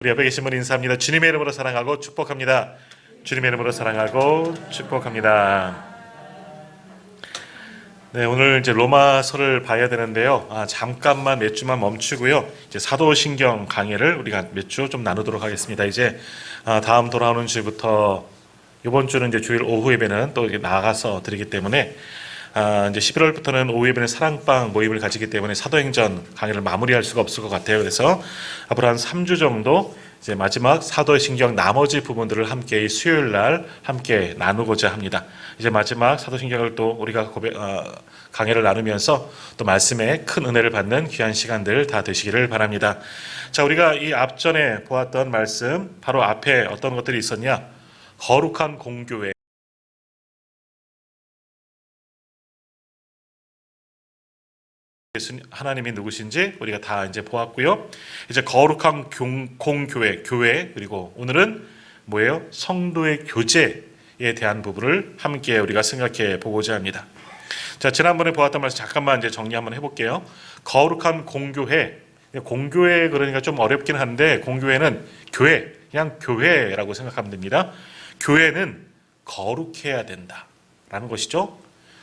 우리 옆에 계신 분 인사합니다. 주님의 이름으로 사랑하고 축복합니다. 주님의 이름으로 사랑하고 축복합니다. 네, 오늘 이제 로마서를 봐야 되는데요. 잠깐만 몇 주만 멈추고요. 이제 사도신경 강해를 우리가 몇 주 좀 나누도록 하겠습니다. 이제 다음 돌아오는 주부터 이번 주는 이제 주일 오후 예배는 또 나가서 드리기 때문에 이제 11월부터는 오후 예배는 사랑방 모임을 가지기 때문에 사도행전 강의를 마무리할 수가 없을 것 같아요. 그래서 앞으로 한 3주 정도 이제 마지막 사도신경 나머지 부분들을 함께 수요일 날 함께 나누고자 합니다. 이제 마지막 사도신경을 또 우리가 강의를 나누면서 또 말씀에 큰 은혜를 받는 귀한 시간들 다 되시기를 바랍니다. 자, 우리가 이 앞전에 보았던 말씀 바로 앞에 어떤 것들이 있었냐? 거룩한 공교회. 하나님이 누구신지 우리가 다 이제 보았고요. 이제 거룩한 공교회, 교회, 그리고 오늘은 뭐예요? 성도의 교제에 대한 부분을 함께 우리가 생각해 보고자 합니다. 자, 지난번에 보았던 말씀 잠깐만 이제 정리 한번 해볼게요. 거룩한 공교회, 공교회 그러니까 좀 어렵긴 한데 공교회는 교회, 그냥 교회라고 생각하면 됩니다. 교회는 거룩해야 된다라는 것이죠.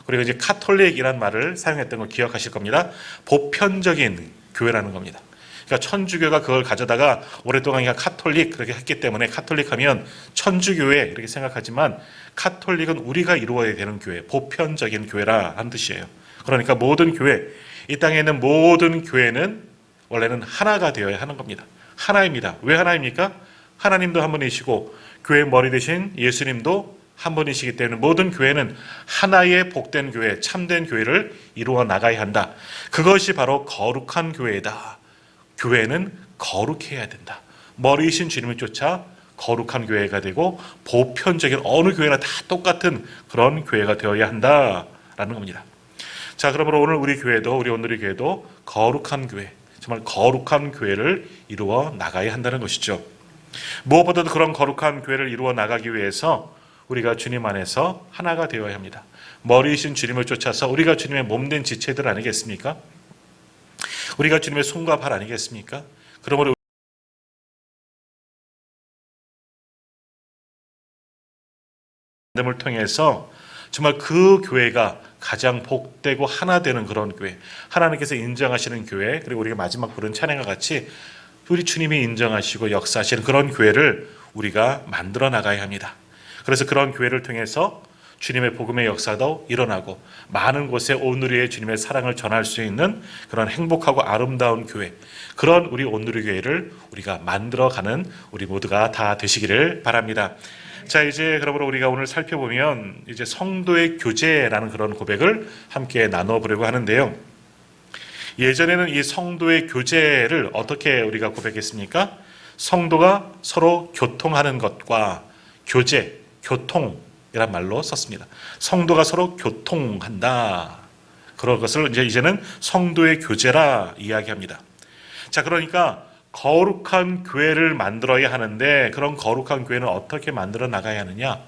그리고 이제 카톨릭이라는 말을 사용했던 걸 기억하실 겁니다. 보편적인 교회라는 겁니다. 그러니까 천주교가 그걸 가져다가 오랫동안 그냥 카톨릭 그렇게 했기 때문에 카톨릭 하면 천주교회 이렇게 생각하지만 카톨릭은 우리가 이루어야 되는 교회, 보편적인 교회라 한 뜻이에요. 그러니까 모든 교회, 이 땅에 있는 모든 교회는 원래는 하나가 되어야 하는 겁니다. 하나입니다. 왜 하나입니까? 하나님도 한 분이시고 교회 머리 대신 예수님도 한 분이시기 때문에 모든 교회는 하나의 복된 교회, 참된 교회를 이루어 나가야 한다. 그것이 바로 거룩한 교회다. 교회는 거룩해야 된다. 머리이신 주님을 쫓아 거룩한 교회가 되고 보편적인 어느 교회나 다 똑같은 그런 교회가 되어야 한다라는 겁니다. 자, 그러므로 오늘 우리 교회도, 우리 오늘의 교회도 거룩한 교회, 정말 거룩한 교회를 이루어 나가야 한다는 것이죠. 무엇보다도 그런 거룩한 교회를 이루어 나가기 위해서 우리가 주님 안에서 하나가 되어야 합니다. 머리이신 주님을 쫓아서 우리가 주님의 몸된 지체들 아니겠습니까? 우리가 주님의 손과 발 아니겠습니까? 그러므로 을 통해서 정말 그 교회가 가장 복되고 하나 되는 그런 교회, 하나님께서 인정하시는 교회, 그리고 우리가 마지막 부른 찬양과 같이 우리 주님이 인정하시고 역사하시는 그런 교회를 우리가 만들어 나가야 합니다. 그래서 그런 교회를 통해서 주님의 복음의 역사도 일어나고 많은 곳에 온누리의 주님의 사랑을 전할 수 있는 그런 행복하고 아름다운 교회, 그런 우리 온누리 교회를 우리가 만들어가는 우리 모두가 다 되시기를 바랍니다. 자, 이제 그러므로 우리가 오늘 살펴보면 이제 성도의 교제라는 그런 고백을 함께 나눠 보려고 하는데요. 예전에는 이 성도의 교제를 어떻게 우리가 고백했습니까? 성도가 서로 교통하는 것과 교제, 교통이란 말로 썼습니다. 성도가 서로 교통한다. 그런 것을 이제는 성도의 교제라 이야기합니다. 자, 그러니까 거룩한 교회를 만들어야 하는데 그런 거룩한 교회는 어떻게 만들어 나가야 하느냐?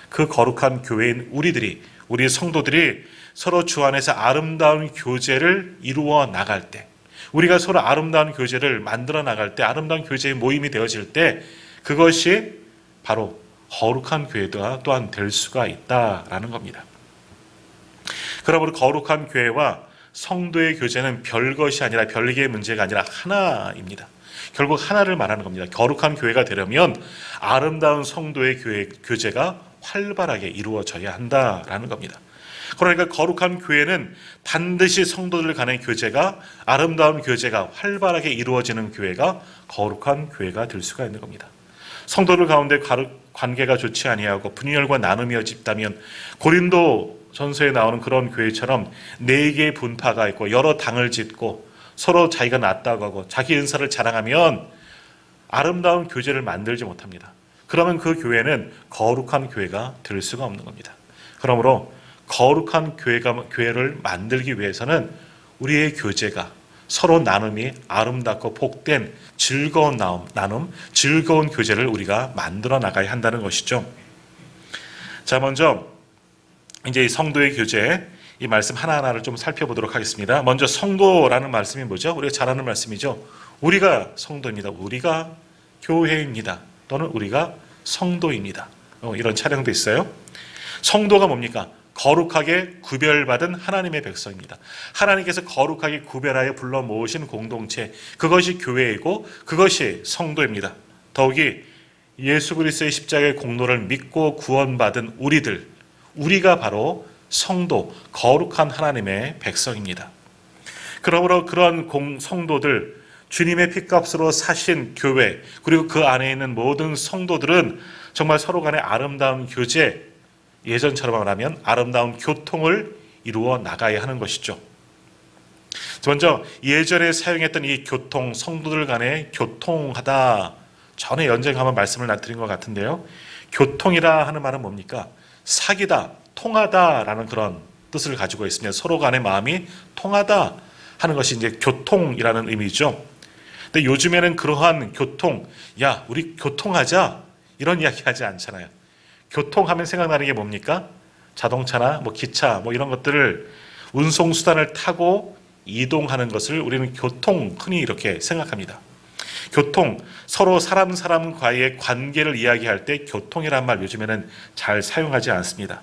그 거룩한 교회인 우리 성도들이 서로 주 안에서 아름다운 교제를 이루어 나갈 때, 우리가 서로 아름다운 교제를 만들어 나갈 때, 아름다운 교제의 모임이 되어질 때 그것이 바로 거룩한 교회가 또한 될 수가 있다라는 겁니다. 그러므로 거룩한 교회와 성도의 교제는 별것이 아니라 별개의 문제가 아니라 하나입니다. 결국 하나를 말하는 겁니다. 거룩한 교회가 되려면 아름다운 성도의 교제가 활발하게 이루어져야 한다라는 겁니다. 그러니까 거룩한 교회는 반드시 성도들 간의 교제가, 아름다운 교제가 활발하게 이루어지는 교회가 거룩한 교회가 될 수가 있는 겁니다. 성도들 가운데 관계가 좋지 아니하고 분열과 나눔이 있다면 고린도 전서에 나오는 그런 교회처럼 4개의 분파가 있고 여러 당을 짓고 서로 자기가 낫다고 하고 자기 은사를 자랑하면 아름다운 교제를 만들지 못합니다. 그러면 그 교회는 거룩한 교회가 될 수가 없는 겁니다. 그러므로 거룩한 교회를 만들기 위해서는 우리의 교제가 서로 나눔이 아름답고 복된 즐거운 나눔, 즐거운 교제를 우리가 만들어 나가야 한다는 것이죠. 자, 먼저 이제 이 성도의 교제, 이 말씀 하나하나를 좀 살펴보도록 하겠습니다. 먼저 성도라는 말씀이 뭐죠? 우리가 잘 아는 말씀이죠. 우리가 성도입니다. 우리가 교회입니다. 또는 우리가 성도입니다. 이런 찬양도 있어요. 성도가 뭡니까? 거룩하게 구별받은 하나님의 백성입니다. 하나님께서 거룩하게 구별하여 불러 모으신 공동체, 그것이 교회이고 그것이 성도입니다. 더욱이 예수 그리스도의 십자가의 공로를 믿고 구원받은 우리가 바로 성도, 거룩한 하나님의 백성입니다. 그러므로 그러한 성도들, 주님의 피값으로 사신 교회, 그리고 그 안에 있는 모든 성도들은 정말 서로 간의 아름다운 교제, 예전처럼 말하면 아름다운 교통을 이루어 나가야 하는 것이죠. 먼저 예전에 사용했던 이 교통, 성도들 간의 교통하다, 전에 연쟁 한번 말씀을 드린 것 같은데요. 교통이라 하는 말은 뭡니까? 사귀다, 통하다라는 그런 뜻을 가지고 있습니다. 서로 간의 마음이 통하다 하는 것이 이제 교통이라는 의미죠. 근데 요즘에는 그러한 교통, 야, 우리 교통하자, 이런 이야기 하지 않잖아요. 교통하면 생각나는 게 뭡니까? 자동차나 뭐 기차 뭐 이런 것들을 운송수단을 타고 이동하는 것을 우리는 교통, 흔히 이렇게 생각합니다. 교통, 서로 사람과의 관계를 이야기할 때 교통이란 말 요즘에는 잘 사용하지 않습니다.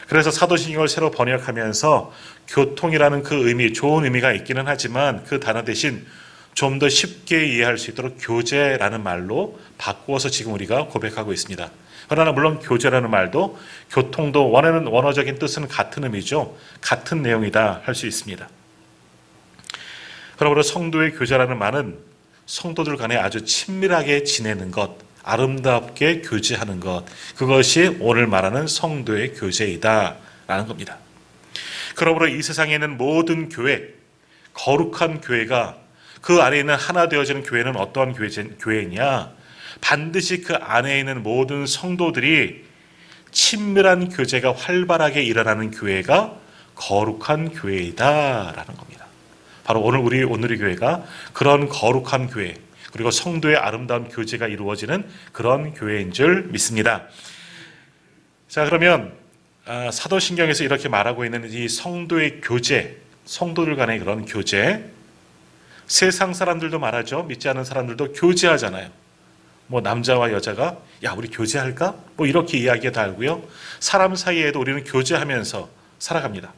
그래서 사도신경을 새로 번역하면서 교통이라는 그 의미, 좋은 의미가 있기는 하지만 그 단어 대신 좀 더 쉽게 이해할 수 있도록 교제라는 말로 바꾸어서 지금 우리가 고백하고 있습니다. 그러나 물론 교제라는 말도 교통도 원어적인 뜻은 같은 의미죠. 같은 내용이다 할 수 있습니다. 그러므로 성도의 교제라는 말은 성도들 간에 아주 친밀하게 지내는 것, 아름답게 교제하는 것, 그것이 오늘 말하는 성도의 교제이다라는 겁니다. 그러므로 이 세상에 있는 모든 교회, 거룩한 교회가 그 안에 있는 하나 되어지는 교회는 어떠한 교회냐? 반드시 그 안에 있는 모든 성도들이 친밀한 교제가 활발하게 일어나는 교회가 거룩한 교회이다라는 겁니다. 바로 오늘의 교회가 그런 거룩한 교회, 그리고 성도의 아름다운 교제가 이루어지는 그런 교회인 줄 믿습니다. 자, 그러면 사도신경에서 이렇게 말하고 있는 이 성도의 교제, 성도들 간의 그런 교제, 세상 사람들도 말하죠. 믿지 않는 사람들도 교제하잖아요. 뭐 남자와 여자가 야 우리 교제할까? 뭐 이렇게 이야기가 달고요. 사람 사이에도 우리는 교제하면서 살아갑니다.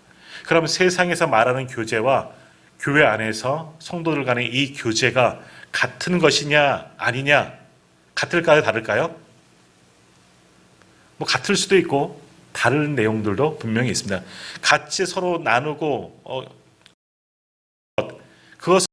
그럼 세상에서 말하는 교제와 교회 안에서 성도들 간의 이 교제가 같은 것이냐 아니냐, 같을까요 다를까요? 뭐 같을 수도 있고 다른 내용들도 분명히 있습니다. 같이 서로 나누고 그것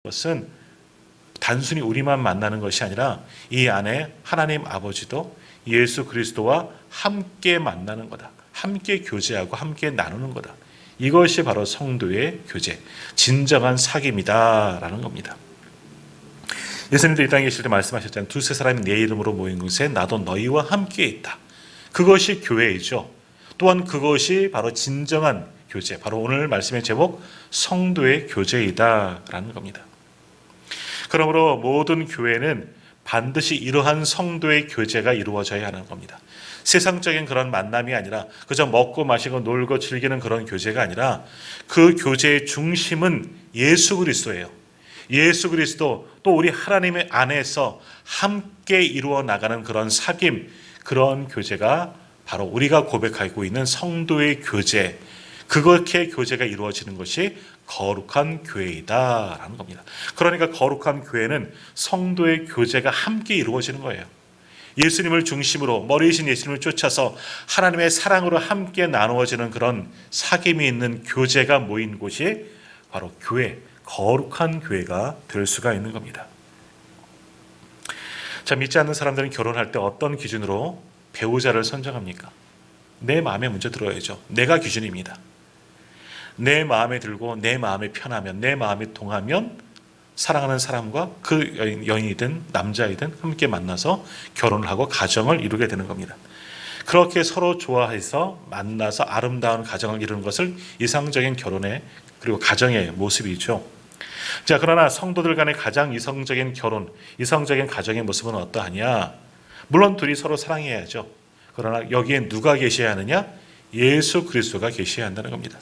것은 단순히 우리만 만나는 것이 아니라 이 안에 하나님 아버지도 예수 그리스도와 함께 만나는 거다. 함께 교제하고 함께 나누는 거다. 이것이 바로 성도의 교제, 진정한 사귐이다라는 겁니다. 예수님도 이 땅에 계실 때 말씀하셨잖아요. 두세 사람이 내 이름으로 모인 곳에 나도 너희와 함께 있다. 그것이 교회이죠. 또한 그것이 바로 진정한 교제, 바로 오늘 말씀의 제목 성도의 교제이다라는 겁니다. 그러므로 모든 교회는 반드시 이러한 성도의 교제가 이루어져야 하는 겁니다. 세상적인 그런 만남이 아니라 그저 먹고 마시고 놀고 즐기는 그런 교제가 아니라 그 교제의 중심은 예수 그리스도예요. 예수 그리스도 또 우리 하나님의 안에서 함께 이루어 나가는 그런 사귐, 그런 교제가 바로 우리가 고백하고 있는 성도의 교제, 그렇게 교제가 이루어지는 것이 거룩한 교회이다라는 겁니다. 그러니까 거룩한 교회는 성도의 교제가 함께 이루어지는 거예요. 예수님을 중심으로 머리이신 예수님을 쫓아서 하나님의 사랑으로 함께 나누어지는 그런 사귐이 있는 교제가 모인 곳이 바로 교회, 거룩한 교회가 될 수가 있는 겁니다. 자, 믿지 않는 사람들은 결혼할 때 어떤 기준으로 배우자를 선정합니까? 내 마음에 먼저 들어야죠. 내가 기준입니다. 내 마음에 들고 내 마음에 편하면, 내 마음에 동하면 사랑하는 사람과 그 여인이든 남자이든 함께 만나서 결혼을 하고 가정을 이루게 되는 겁니다. 그렇게 서로 좋아해서 만나서 아름다운 가정을 이루는 것을 이상적인 결혼의 그리고 가정의 모습이죠. 자, 그러나 성도들 간의 가장 이성적인 결혼, 이성적인 가정의 모습은 어떠하냐? 물론 둘이 서로 사랑해야죠. 그러나 여기에 누가 계셔야 하느냐? 예수 그리스도가 계셔야 한다는 겁니다.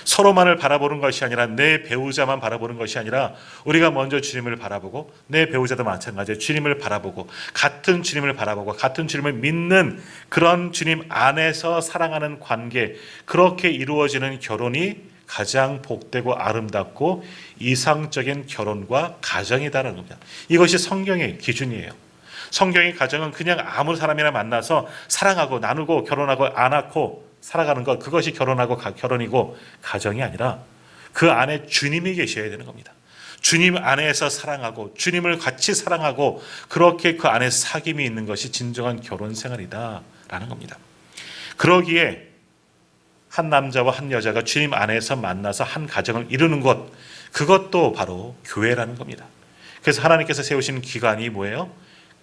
서로만을 바라보는 것이 아니라 내 배우자만 바라보는 것이 아니라 우리가 먼저 주님을 바라보고 내 배우자도 마찬가지로 주님을 바라보고 같은 주님을 바라보고 같은 주님을 믿는 그런 주님 안에서 사랑하는 관계, 그렇게 이루어지는 결혼이 가장 복되고 아름답고 이상적인 결혼과 가정이다라는 겁니다. 이것이 성경의 기준이에요. 성경의 가정은 그냥 아무 사람이나 만나서 사랑하고 나누고 결혼하고 안 낳고 살아가는 것, 그것이 결혼이고 가정이 아니라 그 안에 주님이 계셔야 되는 겁니다. 주님 안에서 사랑하고 주님을 같이 사랑하고 그렇게 그 안에 사귐이 있는 것이 진정한 결혼 생활이다라는 겁니다. 그러기에 한 남자와 한 여자가 주님 안에서 만나서 한 가정을 이루는 것, 그것도 바로 교회라는 겁니다. 그래서 하나님께서 세우신 기관이 뭐예요?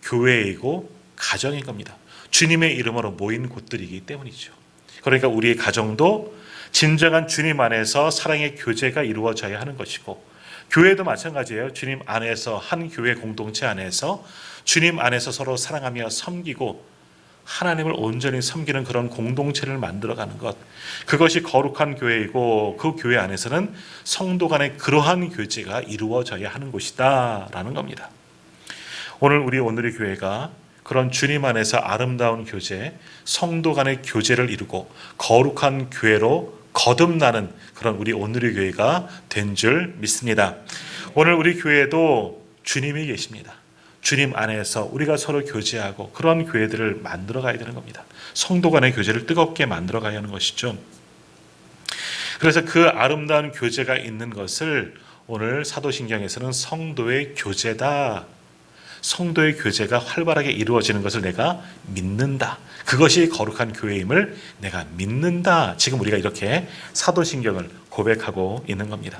교회이고 가정인 겁니다. 주님의 이름으로 모인 곳들이기 때문이죠. 그러니까 우리의 가정도 진정한 주님 안에서 사랑의 교제가 이루어져야 하는 것이고, 교회도 마찬가지예요. 주님 안에서, 한 교회 공동체 안에서 주님 안에서 서로 사랑하며 섬기고 하나님을 온전히 섬기는 그런 공동체를 만들어가는 것, 그것이 거룩한 교회이고 그 교회 안에서는 성도 간의 그러한 교제가 이루어져야 하는 곳이다 라는 겁니다. 오늘의 교회가 그런 주님 안에서 아름다운 교제, 성도 간의 교제를 이루고 거룩한 교회로 거듭나는 그런 우리 오늘의 교회가 된 줄 믿습니다. 오늘 우리 교회도 주님이 계십니다. 주님 안에서 우리가 서로 교제하고 그런 교회들을 만들어 가야 되는 겁니다. 성도 간의 교제를 뜨겁게 만들어 가야 하는 것이죠. 그래서 그 아름다운 교제가 있는 것을 오늘 사도신경에서는 성도의 교제다, 성도의 교제가 활발하게 이루어지는 것을 내가 믿는다, 그것이 거룩한 교회임을 내가 믿는다, 지금 우리가 이렇게 사도신경을 고백하고 있는 겁니다.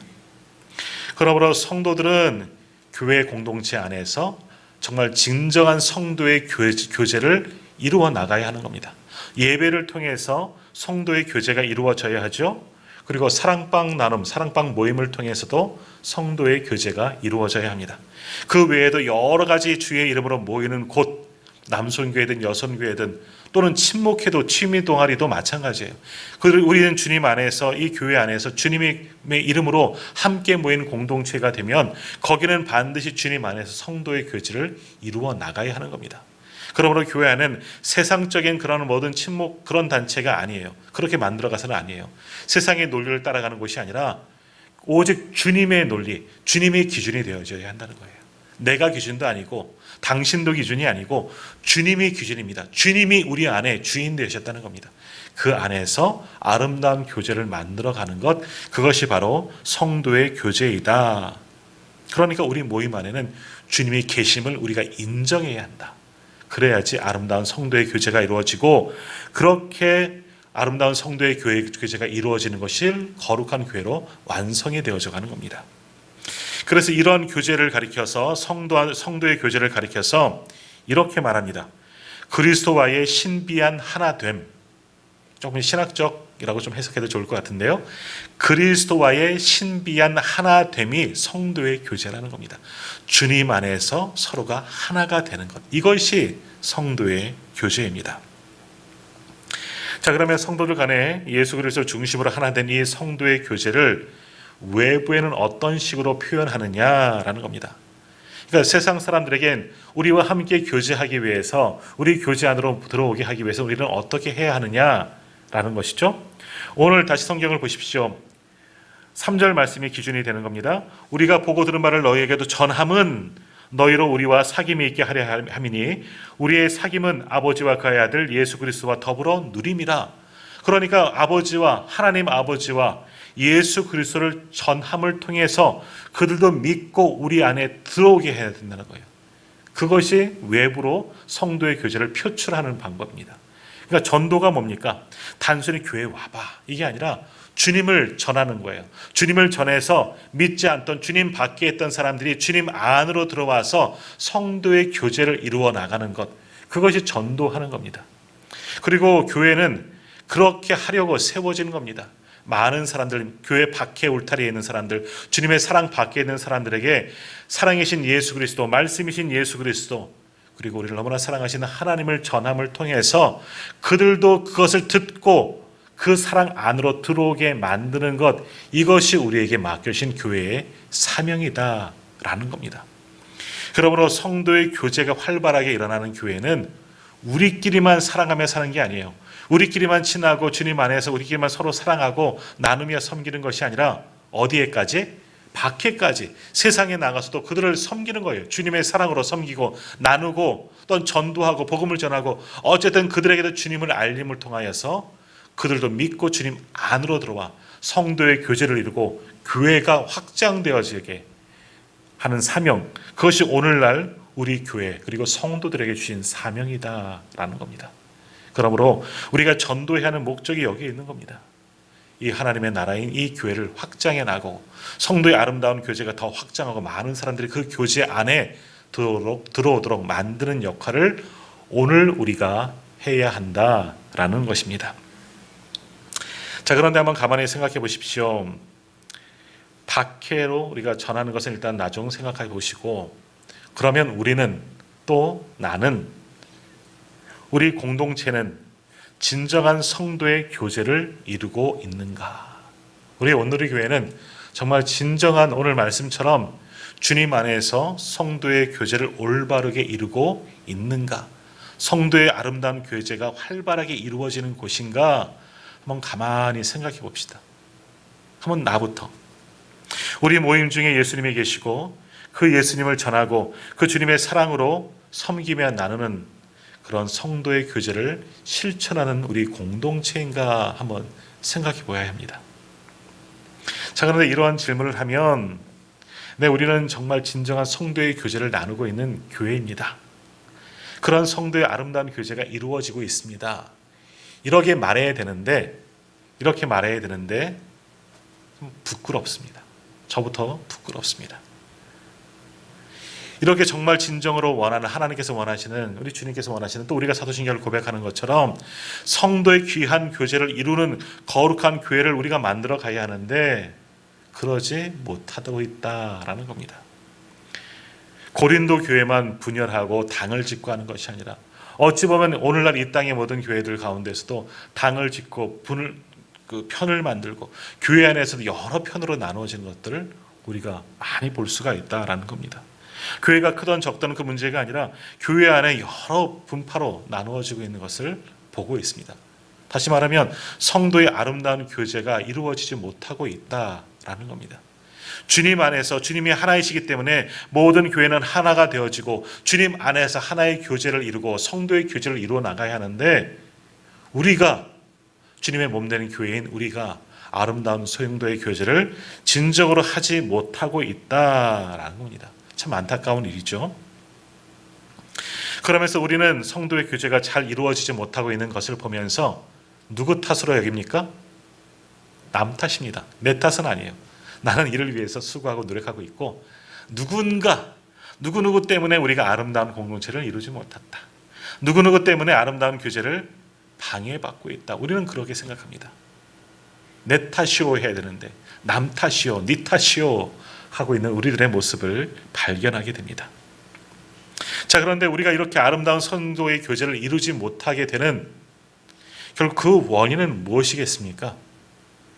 그러므로 성도들은 교회 공동체 안에서 정말 진정한 성도의 교제를 이루어 나가야 하는 겁니다. 예배를 통해서 성도의 교제가 이루어져야 하죠. 그리고 사랑방 나눔, 사랑방 모임을 통해서도 성도의 교제가 이루어져야 합니다. 그 외에도 여러 가지 주의 이름으로 모이는 곳, 남손교회든 여손교회든 또는 친목회도 취미 동아리도 마찬가지예요. 우리는 주님 안에서, 이 교회 안에서 주님의 이름으로 함께 모인 공동체가 되면 거기는 반드시 주님 안에서 성도의 교제를 이루어 나가야 하는 겁니다. 그러므로 교회 안은 세상적인 그런 모든 친목 그런 단체가 아니에요. 그렇게 만들어가서는 아니에요. 세상의 논리를 따라가는 곳이 아니라 오직 주님의 논리, 주님의 기준이 되어져야 한다는 거예요. 내가 기준도 아니고 당신도 기준이 아니고 주님이 기준입니다. 주님이 우리 안에 주인 되셨다는 겁니다. 그 안에서 아름다운 교제를 만들어가는 것, 그것이 바로 성도의 교제이다. 그러니까 우리 모임 안에는 주님의 계심을 우리가 인정해야 한다. 그래야지 아름다운 성도의 교제가 이루어지고, 그렇게 아름다운 성도의 교제가 이루어지는 것이 거룩한 교회로 완성이 되어져 가는 겁니다. 그래서 이런 교제를 가리켜서 성도의 교제를 가리켜서 이렇게 말합니다. 그리스도와의 신비한 하나됨. 조금 신학적이라고 좀 해석해도 좋을 것 같은데요. 그리스도와의 신비한 하나됨이 성도의 교제라는 겁니다. 주님 안에서 서로가 하나가 되는 것. 이것이 성도의 교제입니다. 자, 그러면 성도들 간에 예수 그리스도를 중심으로 하나 된 이 성도의 교제를 외부에는 어떤 식으로 표현하느냐라는 겁니다. 그러니까 세상 사람들에겐 우리와 함께 교제하기 위해서, 우리 교제 안으로 들어오게 하기 위해서 우리는 어떻게 해야 하느냐라는 것이죠. 오늘 다시 성경을 보십시오. 3절 말씀이 기준이 되는 겁니다. 우리가 보고 들은 말을 너희에게도 전함은 너희로 우리와 사귐이 있게 하려 함이니 우리의 사귐은 아버지와 그의 아들 예수 그리스도와 더불어 누림이라. 그러니까 아버지와, 하나님 아버지와 예수 그리스도를 전함을 통해서 그들도 믿고 우리 안에 들어오게 해야 된다는 거예요. 그것이 외부로 성도의 교제를 표출하는 방법입니다. 그러니까 전도가 뭡니까? 단순히 교회에 와봐, 이게 아니라 주님을 전하는 거예요. 주님을 전해서 믿지 않던, 주님 밖에 있던 사람들이 주님 안으로 들어와서 성도의 교제를 이루어 나가는 것, 그것이 전도하는 겁니다. 그리고 교회는 그렇게 하려고 세워지는 겁니다. 많은 사람들, 교회 밖에 울타리에 있는 사람들, 주님의 사랑 밖에 있는 사람들에게 사랑이신 예수 그리스도, 말씀이신 예수 그리스도, 그리고 우리를 너무나 사랑하시는 하나님을 전함을 통해서 그들도 그것을 듣고 그 사랑 안으로 들어오게 만드는 것, 이것이 우리에게 맡겨진 교회의 사명이다라는 겁니다. 그러므로 성도의 교제가 활발하게 일어나는 교회는 우리끼리만 사랑하며 사는 게 아니에요. 우리끼리만 친하고 주님 안에서 우리끼리만 서로 사랑하고 나누며 섬기는 것이 아니라 어디에까지? 밖에까지, 세상에 나가서도 그들을 섬기는 거예요. 주님의 사랑으로 섬기고 나누고 또는 전도하고 복음을 전하고, 어쨌든 그들에게도 주님을 알림을 통하여서 그들도 믿고 주님 안으로 들어와 성도의 교제를 이루고 교회가 확장되어지게 하는 사명, 그것이 오늘날 우리 교회 그리고 성도들에게 주신 사명이다라는 겁니다. 그러므로 우리가 전도해야 하는 목적이 여기에 있는 겁니다. 이 하나님의 나라인 이 교회를 확장해 나가고 성도의 아름다운 교제가 더 확장하고 많은 사람들이 그 교제 안에 들어오도록 만드는 역할을 오늘 우리가 해야 한다라는 것입니다. 자, 그런데 한번 가만히 생각해 보십시오. 박해로 우리가 전하는 것은 일단 나중 생각해 보시고, 그러면 우리는, 또 나는, 우리 공동체는 진정한 성도의 교제를 이루고 있는가? 우리 오늘의 교회는 정말 진정한 오늘 말씀처럼 주님 안에서 성도의 교제를 올바르게 이루고 있는가? 성도의 아름다운 교제가 활발하게 이루어지는 곳인가? 한번 가만히 생각해 봅시다. 한번 나부터. 우리 모임 중에 예수님이 계시고 그 예수님을 전하고 그 주님의 사랑으로 섬기며 나누는 그런 성도의 교제를 실천하는 우리 공동체인가 한번 생각해 보아야 합니다. 자, 그런데 이러한 질문을 하면 우리는 정말 진정한 성도의 교제를 나누고 있는 교회입니다. 그런 성도의 아름다운 교제가 이루어지고 있습니다. 이렇게 말해야 되는데 좀 부끄럽습니다. 저부터 부끄럽습니다. 이렇게 정말 진정으로 원하는, 하나님께서 원하시는, 우리 주님께서 원하시는, 또 우리가 사도신경을 고백하는 것처럼 성도의 귀한 교제를 이루는 거룩한 교회를 우리가 만들어 가야 하는데 그러지 못하고 있다라는 겁니다. 고린도 교회만 분열하고 당을 짓고 하는 것이 아니라, 어찌 보면 오늘날 이 땅의 모든 교회들 가운데서도 당을 짓고 편을 만들고 교회 안에서도 여러 편으로 나누어지는 것들을 우리가 많이 볼 수가 있다라는 겁니다. 교회가 크던 적던 그 문제가 아니라 교회 안에 여러 분파로 나누어지고 있는 것을 보고 있습니다. 다시 말하면 성도의 아름다운 교제가 이루어지지 못하고 있다라는 겁니다. 주님 안에서, 주님이 하나이시기 때문에 모든 교회는 하나가 되어지고 주님 안에서 하나의 교제를 이루고 성도의 교제를 이루어 나가야 하는데, 우리가 주님의 몸 되는 교회인 우리가 아름다운 성도의 교제를 진정으로 하지 못하고 있다라는 겁니다. 참 안타까운 일이죠. 그러면서 우리는 성도의 교제가 잘 이루어지지 못하고 있는 것을 보면서 누구 탓으로 여깁니까? 남 탓입니다. 내 탓은 아니에요. 나는 이를 위해서 수고하고 노력하고 있고 누구누구 때문에 우리가 아름다운 공동체를 이루지 못했다. 누구누구 때문에 아름다운 교제를 방해받고 있다. 우리는 그렇게 생각합니다. 내 탓이오 해야 되는데 남 탓이오, 네 탓이오 하고 있는 우리들의 모습을 발견하게 됩니다. 자, 그런데 우리가 이렇게 아름다운 성도의 교제를 이루지 못하게 되는 결국 그 원인은 무엇이겠습니까?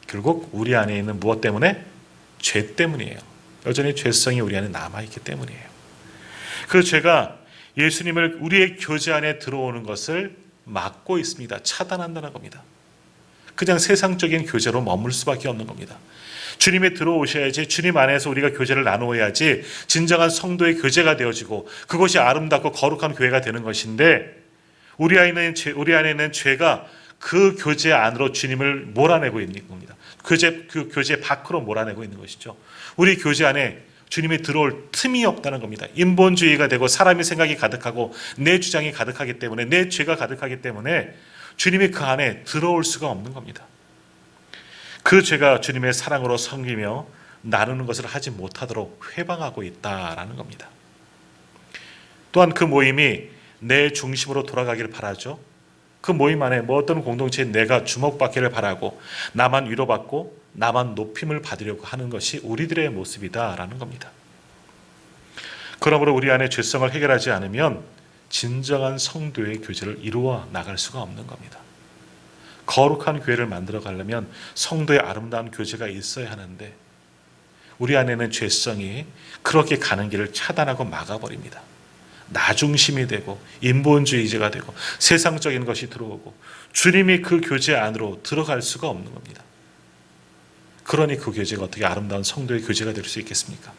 결국 우리 안에 있는 무엇 때문에? 죄 때문이에요. 여전히 죄성이 우리 안에 남아있기 때문이에요. 그 죄가 예수님을 우리의 교제 안에 들어오는 것을 막고 있습니다. 차단한다는 겁니다. 그냥 세상적인 교제로 머물 수밖에 없는 겁니다. 주님에 들어오셔야지, 주님 안에서 우리가 교제를 나누어야지 진정한 성도의 교제가 되어지고 그것이 아름답고 거룩한 교회가 되는 것인데, 우리 안에 있는 죄가 그 교제 안으로 주님을 몰아내고 있는 겁니다. 그 교제 밖으로 몰아내고 있는 것이죠. 우리 교제 안에 주님이 들어올 틈이 없다는 겁니다. 인본주의가 되고 사람의 생각이 가득하고 내 주장이 가득하기 때문에, 내 죄가 가득하기 때문에 주님이 그 안에 들어올 수가 없는 겁니다. 그 죄가 주님의 사랑으로 섬기며 나누는 것을 하지 못하도록 회방하고 있다라는 겁니다. 또한 그 모임이 내 중심으로 돌아가기를 바라죠. 그 모임 안에 어떤 공동체에 내가 주목받기를 바라고 나만 위로받고 나만 높임을 받으려고 하는 것이 우리들의 모습이다라는 겁니다. 그러므로 우리 안에 죄성을 해결하지 않으면 진정한 성도의 교제를 이루어 나갈 수가 없는 겁니다. 거룩한 교회를 만들어 가려면 성도의 아름다운 교제가 있어야 하는데 우리 안에는 죄성이 그렇게 가는 길을 차단하고 막아버립니다. 나 중심이 되고 인본주의자가 되고 세상적인 것이 들어오고 주님이 그 교제 안으로 들어갈 수가 없는 겁니다. 그러니 그 교제가 어떻게 아름다운 성도의 교제가 될 수 있겠습니까?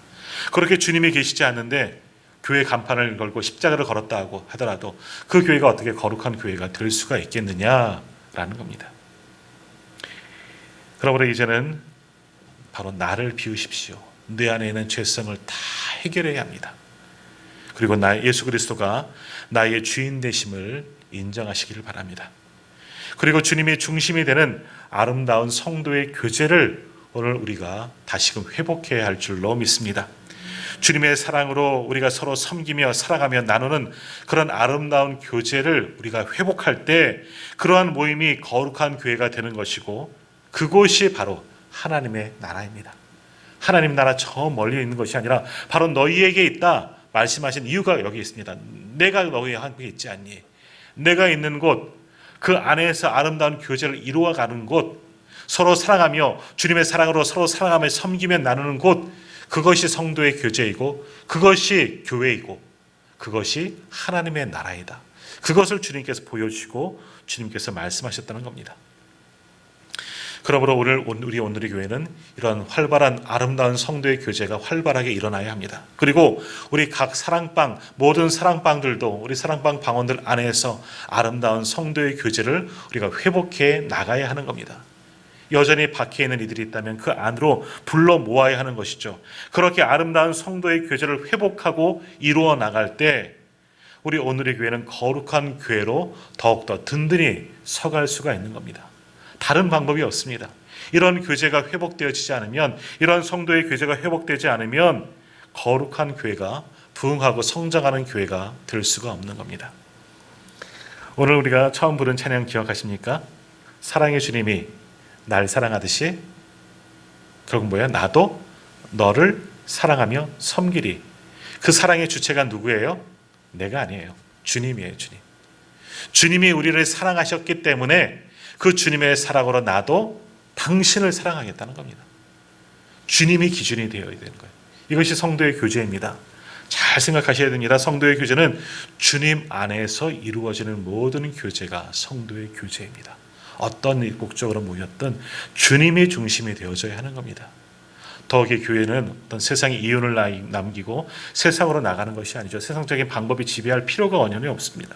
그렇게 주님이 계시지 않는데 교회 간판을 걸고 십자가를 걸었다 하더라도 그 교회가 어떻게 거룩한 교회가 될 수가 있겠느냐라는 겁니다. 그러므로 이제는 바로 나를 비우십시오. 내 안에 있는 죄성을 다 해결해야 합니다. 그리고 예수 그리스도가 나의 주인 되심을 인정하시기를 바랍니다. 그리고 주님이 중심이 되는 아름다운 성도의 교제를 오늘 우리가 다시금 회복해야 할 줄로 믿습니다. 주님의 사랑으로 우리가 서로 섬기며 살아가며 나누는 그런 아름다운 교제를 우리가 회복할 때 그러한 모임이 거룩한 교회가 되는 것이고, 그곳이 바로 하나님의 나라입니다. 하나님 나라 저 멀리 있는 것이 아니라 바로 너희에게 있다 말씀하신 이유가 여기 있습니다. 내가 너희와 함께 있지 않니? 내가 있는 곳, 그 안에서 아름다운 교제를 이루어가는 곳, 서로 사랑하며 주님의 사랑으로 서로 사랑하며 섬기며 나누는 곳, 그것이 성도의 교제이고 그것이 교회이고 그것이 하나님의 나라이다. 그것을 주님께서 보여주시고 주님께서 말씀하셨다는 겁니다. 그러므로 우리 오늘의 교회는 이런 활발한 아름다운 성도의 교제가 활발하게 일어나야 합니다. 그리고 우리 각 사랑방, 모든 사랑방들도 우리 사랑방 방원들 안에서 아름다운 성도의 교제를 우리가 회복해 나가야 하는 겁니다. 여전히 밖에 있는 이들이 있다면 그 안으로 불러 모아야 하는 것이죠. 그렇게 아름다운 성도의 교제를 회복하고 이루어 나갈 때 우리 오늘의 교회는 거룩한 교회로 더욱더 든든히 서갈 수가 있는 겁니다. 다른 방법이 없습니다. 이런 교제가 회복되어지지 않으면, 이런 성도의 교제가 회복되지 않으면 거룩한 교회가 부흥하고 성장하는 교회가 될 수가 없는 겁니다. 오늘 우리가 처음 부른 찬양 기억하십니까? 사랑의 주님이 날 사랑하듯이 결국 뭐야? 나도 너를 사랑하며 섬기리. 그 사랑의 주체가 누구예요? 내가 아니에요. 주님이에요. 주님이 우리를 사랑하셨기 때문에 그 주님의 사랑으로 나도 당신을 사랑하겠다는 겁니다. 주님이 기준이 되어야 되는 거예요. 이것이 성도의 교제입니다. 잘 생각하셔야 됩니다. 성도의 교제는 주님 안에서 이루어지는 모든 교제가 성도의 교제입니다. 어떤 목적으로 모였든 주님이 중심이 되어져야 하는 겁니다. 더욱이 교회는 어떤 세상의 이윤을 남기고 세상으로 나가는 것이 아니죠. 세상적인 방법이 지배할 필요가 원연히 없습니다.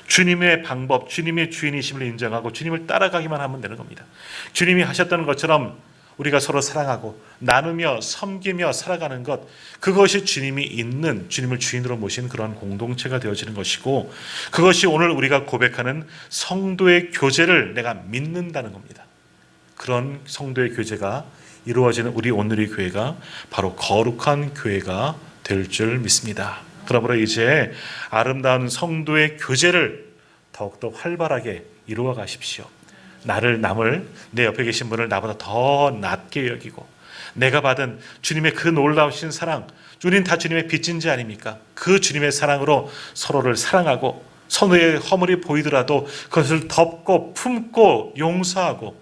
주님의 방법, 주님의 주인이심을 인정하고 주님을 따라가기만 하면 되는 겁니다. 주님이 하셨던 것처럼 우리가 서로 사랑하고 나누며 섬기며 살아가는 것, 그것이 주님이 있는, 주님을 주인으로 모신 그런 공동체가 되어지는 것이고, 그것이 오늘 우리가 고백하는 성도의 교제를 내가 믿는다는 겁니다. 그런 성도의 교제가 이루어지는 우리 오늘의 교회가 바로 거룩한 교회가 될 줄 믿습니다. 그러므로 이제 아름다운 성도의 교제를 더욱더 활발하게 이루어 가십시오. 남을, 내 옆에 계신 분을 나보다 더 낮게 여기고, 내가 받은 주님의 그 놀라우신 사랑, 우리는 다 주님의 빚진지 아닙니까? 그 주님의 사랑으로 서로를 사랑하고, 선의의 허물이 보이더라도 그것을 덮고 품고 용서하고,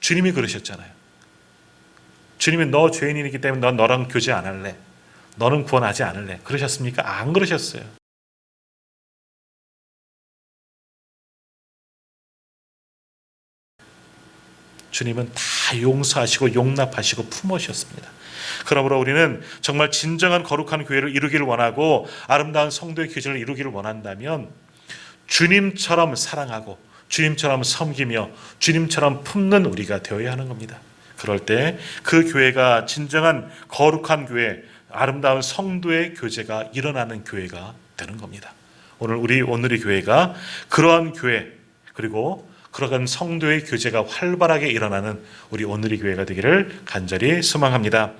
주님이 그러셨잖아요. 주님이 너 죄인이기 때문에 넌 너랑 교제 안 할래, 너는 구원하지 않을래, 그러셨습니까? 안 그러셨어요. 주님은 다 용서하시고 용납하시고 품으셨습니다. 그러므로 우리는 정말 진정한 거룩한 교회를 이루기를 원하고 아름다운 성도의 교제를 이루기를 원한다면 주님처럼 사랑하고 주님처럼 섬기며 주님처럼 품는 우리가 되어야 하는 겁니다. 그럴 때 그 교회가 진정한 거룩한 교회, 아름다운 성도의 교제가 일어나는 교회가 되는 겁니다. 오늘의 교회가 그러한 교회, 그리고 그러한 성도의 교제가 활발하게 일어나는 우리 오늘의 교회가 되기를 간절히 소망합니다.